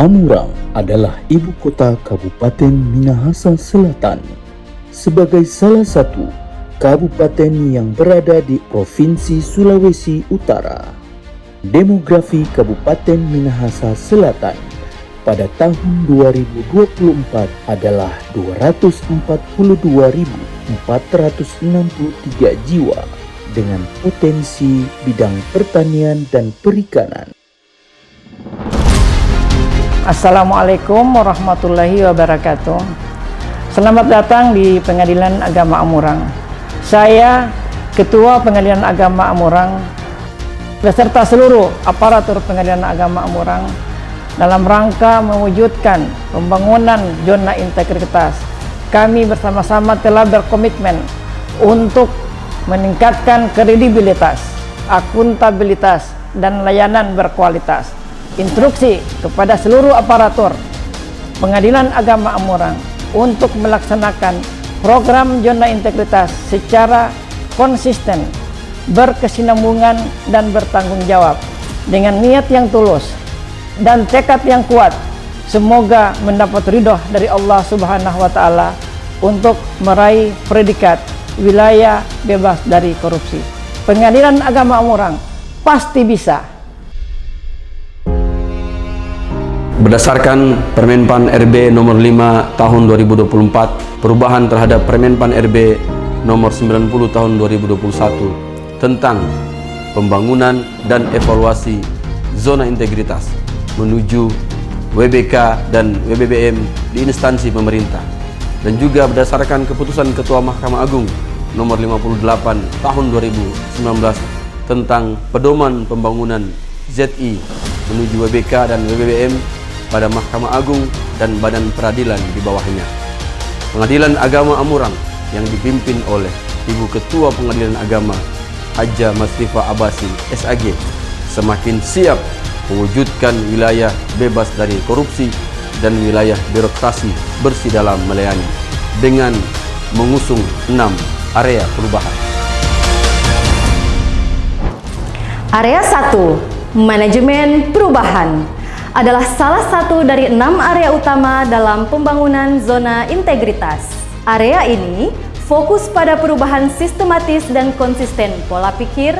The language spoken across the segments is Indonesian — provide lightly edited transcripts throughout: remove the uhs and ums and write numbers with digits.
Amurang adalah ibu kota Kabupaten Minahasa Selatan. Sebagai salah satu kabupaten yang berada di Provinsi Sulawesi Utara, demografi Kabupaten Minahasa Selatan pada tahun 2024 adalah 242.463 jiwa dengan potensi bidang pertanian dan perikanan. Assalamualaikum warahmatullahi wabarakatuh. Selamat datang di Pengadilan Agama Amurang. Saya Ketua Pengadilan Agama Amurang beserta seluruh aparatur Pengadilan Agama Amurang dalam rangka mewujudkan pembangunan zona integritas. Kami bersama-sama telah berkomitmen untuk meningkatkan kredibilitas, akuntabilitas, dan layanan berkualitas. Instruksi kepada seluruh aparatur Pengadilan Agama Amurang untuk melaksanakan program zona integritas secara konsisten, berkesinambungan, dan bertanggung jawab dengan niat yang tulus dan tekad yang kuat. Semoga mendapat ridho dari Allah Subhanahu wa Ta'ala untuk meraih predikat wilayah bebas dari korupsi. Pengadilan Agama Amurang pasti bisa. Berdasarkan Permenpan RB nomor 5 tahun 2024, perubahan terhadap Permenpan RB nomor 90 tahun 2021 tentang pembangunan dan evaluasi zona integritas menuju WBK dan WBBM di instansi pemerintah, dan juga berdasarkan keputusan Ketua Mahkamah Agung nomor 58 tahun 2019 tentang pedoman pembangunan ZI menuju WBK dan WBBM pada Mahkamah Agung dan badan peradilan di bawahnya. Pengadilan Agama Amurang yang dipimpin oleh Ibu Ketua Pengadilan Agama Haja Masrifah Abasi SAG semakin siap mewujudkan wilayah bebas dari korupsi dan wilayah birokrasi bersih dalam melayani dengan mengusung 6 area perubahan. Area 1, Manajemen Perubahan, adalah salah satu dari 6 area utama dalam pembangunan zona integritas. Area ini fokus pada perubahan sistematis dan konsisten pola pikir,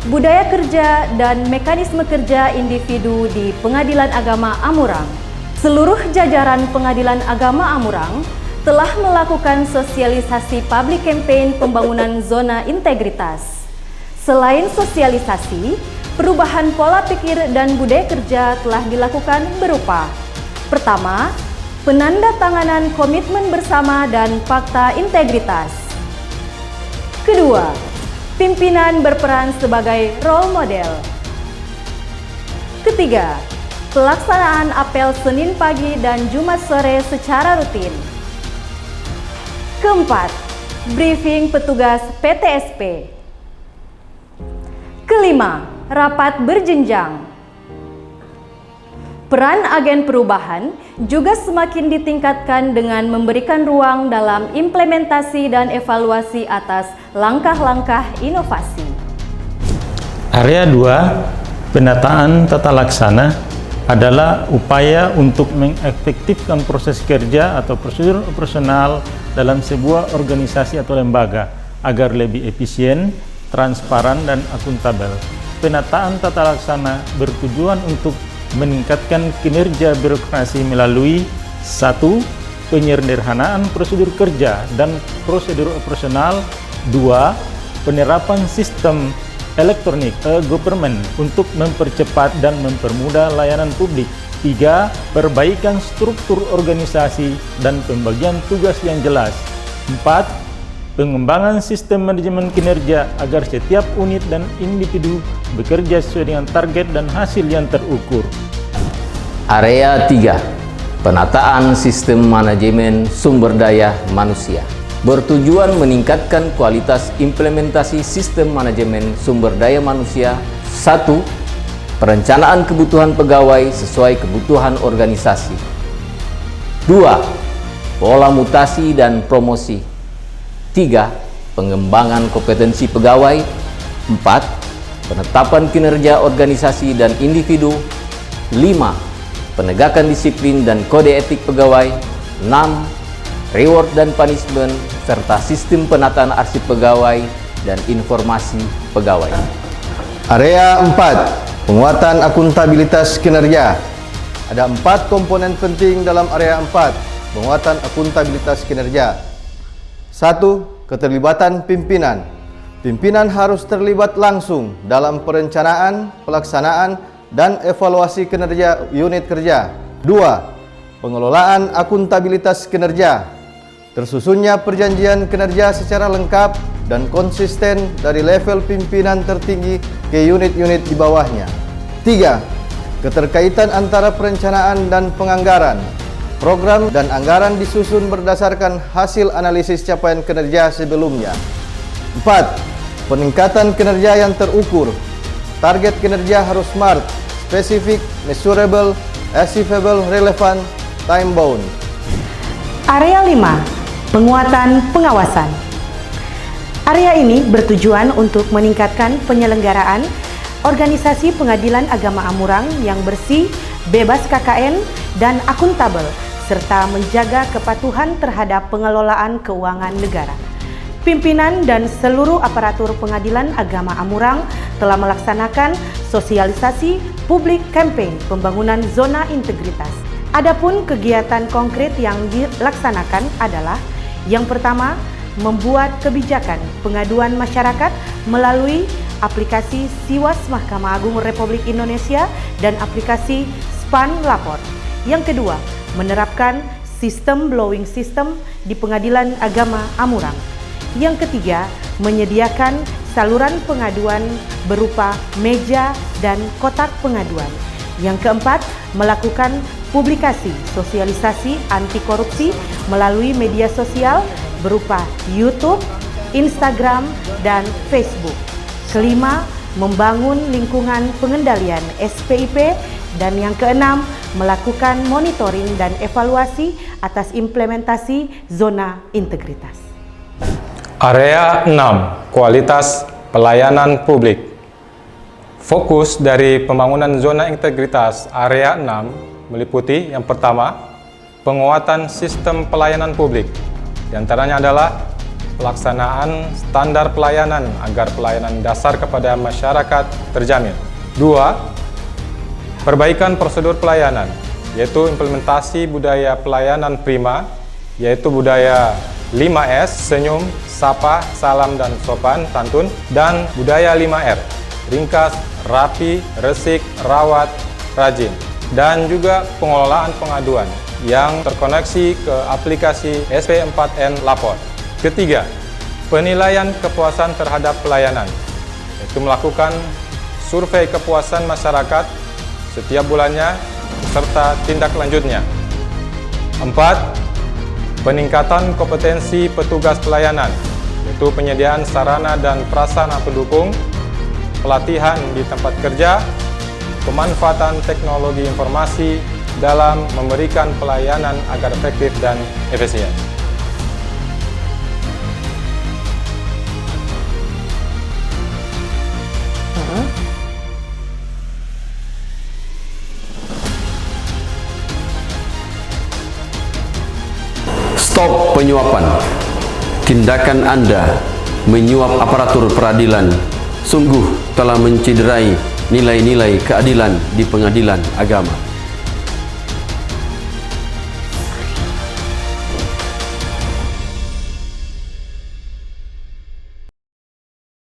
budaya kerja, dan mekanisme kerja individu di Pengadilan Agama Amurang. Seluruh jajaran Pengadilan Agama Amurang telah melakukan sosialisasi public campaign pembangunan zona integritas. Selain sosialisasi, perubahan pola pikir dan budaya kerja telah dilakukan berupa: pertama, penandatanganan komitmen bersama dan fakta integritas. Kedua, pimpinan berperan sebagai role model. Ketiga, pelaksanaan apel Senin pagi dan Jumat sore secara rutin. Keempat, briefing petugas PTSP. Kelima, rapat berjenjang. Peran agen perubahan juga semakin ditingkatkan dengan memberikan ruang dalam implementasi dan evaluasi atas langkah-langkah inovasi. Area 2, penataan tata laksana, adalah upaya untuk mengefektifkan proses kerja atau prosedur operasional dalam sebuah organisasi atau lembaga agar lebih efisien, transparan, dan akuntabel. Penataan tata laksana bertujuan untuk meningkatkan kinerja birokrasi melalui 1. Penyederhanaan prosedur kerja dan prosedur operasional. 2. Penerapan sistem elektronik e-government untuk mempercepat dan mempermudah layanan publik. 3. Perbaikan struktur organisasi dan pembagian tugas yang jelas. 4. Pengembangan sistem manajemen kinerja agar setiap unit dan individu bekerja sesuai dengan target dan hasil yang terukur. Area 3, penataan sistem manajemen sumber daya manusia, bertujuan meningkatkan kualitas implementasi sistem manajemen sumber daya manusia. 1. Perencanaan kebutuhan pegawai sesuai kebutuhan organisasi. 2. Pola mutasi dan promosi. 3. Pengembangan kompetensi pegawai. 4. Penetapan kinerja organisasi dan individu. 5. penegakan disiplin dan kode etik pegawai. 6. Reward dan punishment, serta sistem penataan arsip pegawai dan informasi pegawai. Area 4, penguatan akuntabilitas kinerja. Ada 4 komponen penting dalam area 4, penguatan akuntabilitas kinerja. 1. Keterlibatan pimpinan. Pimpinan harus terlibat langsung dalam perencanaan, pelaksanaan, dan evaluasi kinerja unit kerja. 2. Pengelolaan akuntabilitas kinerja. Tersusunnya perjanjian kinerja secara lengkap dan konsisten dari level pimpinan tertinggi ke unit-unit di bawahnya. 3. Keterkaitan antara perencanaan dan penganggaran. Program dan anggaran disusun berdasarkan hasil analisis capaian kinerja sebelumnya. 4. Peningkatan kinerja yang terukur. Target kinerja harus SMART, spesifik, measurable, achievable, relevant, time bound. Area 5, penguatan pengawasan. Area ini bertujuan untuk meningkatkan penyelenggaraan organisasi Pengadilan Agama Amurang yang bersih, bebas KKN, dan akuntabel, serta menjaga kepatuhan terhadap pengelolaan keuangan negara. Pimpinan dan seluruh aparatur Pengadilan Agama Amurang telah melaksanakan sosialisasi publik campaign pembangunan zona integritas. Adapun kegiatan konkret yang dilaksanakan adalah yang pertama, membuat kebijakan pengaduan masyarakat melalui aplikasi Siwas Mahkamah Agung Republik Indonesia dan aplikasi SPAN Lapor. Yang kedua, menerapkan sistem blowing system di Pengadilan Agama Amurang. Yang ketiga, menyediakan saluran pengaduan berupa meja dan kotak pengaduan. Yang keempat, melakukan publikasi sosialisasi anti korupsi melalui media sosial berupa YouTube, Instagram, dan Facebook. Kelima, membangun lingkungan pengendalian SPIP. Dan yang keenam, melakukan monitoring dan evaluasi atas implementasi zona integritas. Area 6, kualitas pelayanan publik. Fokus dari pembangunan zona integritas area 6 meliputi yang pertama, penguatan sistem pelayanan publik. Di antaranya adalah pelaksanaan standar pelayanan agar pelayanan dasar kepada masyarakat terjamin. 2. Perbaikan prosedur pelayanan, yaitu implementasi budaya pelayanan prima, yaitu budaya 5S, senyum, sapa, salam, dan sopan santun, dan budaya 5R, ringkas, rapi, resik, rawat, rajin, dan juga pengelolaan pengaduan yang terkoneksi ke aplikasi SP4N Lapor. Ketiga, penilaian kepuasan terhadap pelayanan, yaitu melakukan survei kepuasan masyarakat setiap bulannya serta tindak lanjutnya. 4. Peningkatan kompetensi petugas pelayanan, yaitu penyediaan sarana dan prasarana pendukung, pelatihan di tempat kerja, pemanfaatan teknologi informasi dalam memberikan pelayanan agar efektif dan efisien. Stop penyuapan. Tindakan Anda menyuap aparatur peradilan sungguh telah menciderai nilai-nilai keadilan di pengadilan agama.